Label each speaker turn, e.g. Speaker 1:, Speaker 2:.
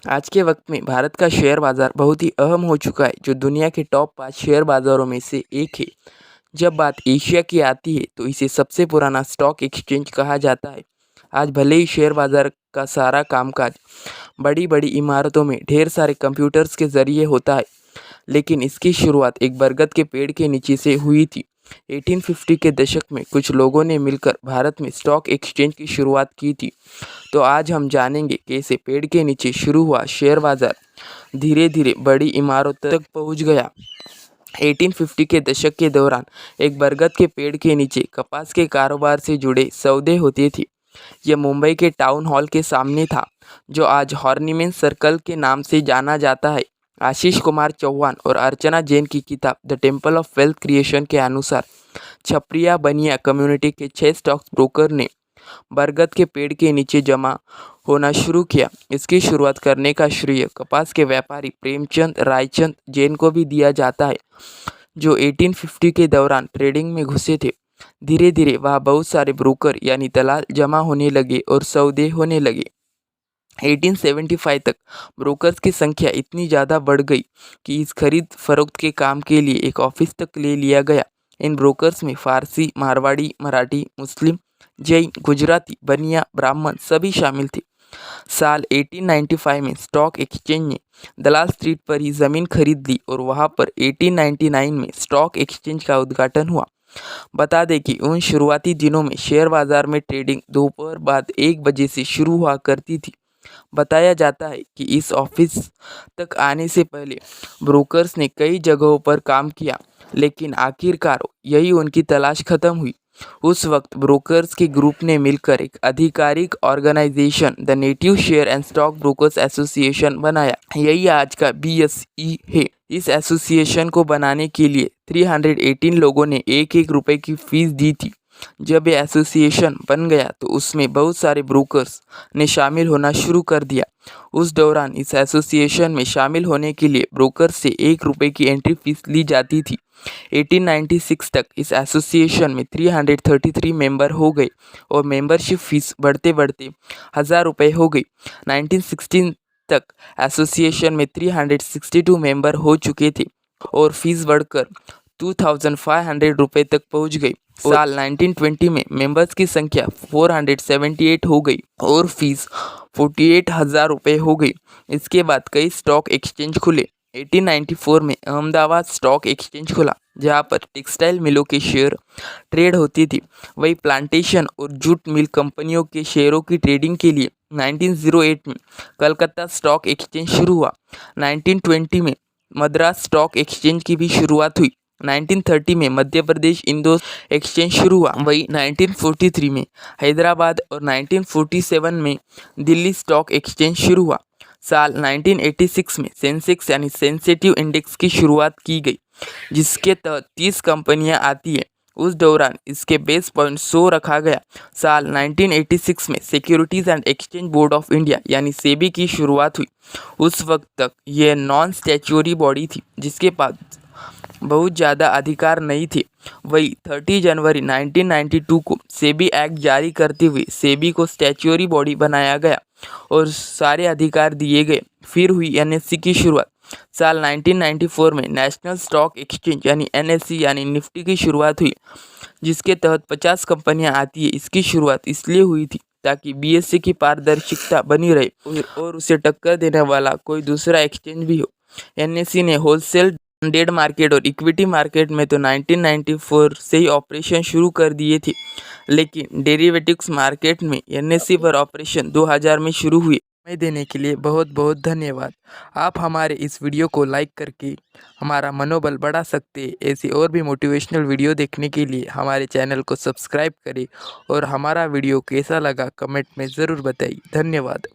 Speaker 1: आज के वक्त में भारत का शेयर बाज़ार बहुत ही अहम हो चुका है, जो दुनिया के टॉप 5 शेयर बाज़ारों में से एक है। जब बात एशिया की आती है तो इसे सबसे पुराना स्टॉक एक्सचेंज कहा जाता है। आज भले ही शेयर बाज़ार का सारा कामकाज बड़ी-बड़ी इमारतों में ढेर सारे कंप्यूटर्स के ज़रिए होता है, लेकिन इसकी शुरुआत एक बरगद के पेड़ के नीचे से हुई थी। 1850 के दशक में कुछ लोगों ने मिलकर भारत में स्टॉक एक्सचेंज की शुरुआत की थी। तो आज हम जानेंगे कैसे पेड़ के नीचे शुरू हुआ शेयर बाज़ार धीरे धीरे बड़ी इमारतों तक पहुंच गया। 1850 के दशक के दौरान एक बरगद के पेड़ के नीचे कपास के कारोबार से जुड़े सौदे होते थे। यह मुंबई के टाउन हॉल के सामने था, जो आज हॉर्निमन सर्कल के नाम से जाना जाता है। आशीष कुमार चौहान और अर्चना जैन की किताब the temple of wealth creation के अनुसार छपरिया बनिया कम्युनिटी के 6 स्टॉक ब्रोकर ने बरगद के पेड़ के नीचे जमा होना शुरू किया। इसकी शुरुआत करने का श्रेय कपास के व्यापारी प्रेमचंद रायचंद जैन को भी दिया जाता है, जो 1850 के दौरान ट्रेडिंग में घुसे थे। धीरे धीरे वहाँ बहुत सारे ब्रोकर यानी दलाल जमा होने लगे और सौदे होने लगे। 1875 तक ब्रोकर्स की संख्या इतनी ज़्यादा बढ़ गई कि इस खरीद फरोख्त के काम के लिए एक ऑफिस तक ले लिया गया। इन ब्रोकर्स में फारसी, मारवाड़ी, मराठी, मुस्लिम, जैन, गुजराती, बनिया, ब्राह्मण सभी शामिल थे। साल 1895 में स्टॉक एक्सचेंज ने दलाल स्ट्रीट पर ही ज़मीन खरीद ली और वहां पर 1899 में स्टॉक एक्सचेंज का उद्घाटन हुआ। बता दें कि उन शुरुआती दिनों में शेयर बाजार में ट्रेडिंग दोपहर बाद 1 बजे से शुरू हुआ करती थी। बताया जाता है कि इस ऑफिस तक आने से पहले ब्रोकर्स ने कई जगहों पर काम किया, लेकिन आखिरकार यही उनकी तलाश खत्म हुई। उस वक्त ब्रोकर्स के ग्रुप ने मिलकर एक आधिकारिक organisation the native share and stock brokers association बनाया। यही आज का BSE है। इस एसोसिएशन को बनाने के लिए 318 लोगों ने 1-1 रुपए की फीस दी थी। जब ये एसोसिएशन बन गया तो उसमें बहुत सारे ब्रोकर्स ने शामिल होना शुरू कर दिया। उस दौरान इस एसोसिएशन में शामिल होने के लिए ब्रोकर से 1 रुपए की एंट्री फीस ली जाती थी। 1896 तक इस एसोसिएशन में 333 मेंबर हो गए और मेंबरशिप फीस बढ़ते बढ़ते 1000 रुपये हो गई। 1916 तक एसोसिएशन में 362 मेंबर हो चुके थे और फीस बढ़कर 2500 रुपये तक पहुंच गई। साल 1920 में मेंबर्स की संख्या 478 हो गई और फीस 48,000 रुपये हो गई। इसके बाद कई स्टॉक एक्सचेंज खुले। 1894 में अहमदाबाद स्टॉक एक्सचेंज खुला, जहां पर टेक्सटाइल मिलों के शेयर ट्रेड होती थी। वही प्लांटेशन और जूट मिल कंपनियों के शेयरों की ट्रेडिंग के लिए 1908 में कलकत्ता स्टॉक एक्सचेंज शुरू हुआ। 1920 में मद्रास स्टॉक एक्सचेंज की भी शुरुआत हुई। 1930 में मध्य प्रदेश इंदौर एक्सचेंज शुरू हुआ। वही 1943 में हैदराबाद और 1947 में दिल्ली स्टॉक एक्सचेंज शुरू हुआ। साल 1986 में सेंसेक्स यानी सेंसिटिव इंडेक्स की शुरुआत की गई, जिसके तहत 30 कंपनियां आती है। उस दौरान इसके बेस पॉइंट 100 रखा गया। साल 1986 में securities and exchange board of India यानी सेबी की शुरुआत हुई। उस वक्त तक यह नॉन स्टैच्यूटरी बॉडी थी, जिसके पास बहुत ज़्यादा अधिकार नहीं थे। वही 30 जनवरी 1992 को सेबी एक्ट जारी करते हुए सेबी को स्टैच्यूटरी बॉडी बनाया गया और सारे अधिकार दिए गए। फिर हुई NSE की शुरुआत। साल 1994 में नेशनल स्टॉक एक्सचेंज यानी NSE यानी निफ्टी की शुरुआत हुई, जिसके तहत 50 कंपनियां आती है। इसकी शुरुआत इसलिए हुई थी ताकि BSE की पारदर्शिता बनी रहे और उसे टक्कर देने वाला कोई दूसरा एक्सचेंज भी हो। NSE ने होलसेल डेट मार्केट और इक्विटी मार्केट में तो 1994 से ही ऑपरेशन शुरू कर दिए थे, लेकिन डेरिवेटिव्स मार्केट में NSE पर ऑपरेशन 2000 में शुरू हुए। समय देने के लिए बहुत बहुत धन्यवाद। आप हमारे इस वीडियो को लाइक करके हमारा मनोबल बढ़ा सकते हैं। ऐसे और भी मोटिवेशनल वीडियो देखने के लिए हमारे चैनल को सब्सक्राइब करें और हमारा वीडियो कैसा लगा कमेंट में ज़रूर बताइए। धन्यवाद।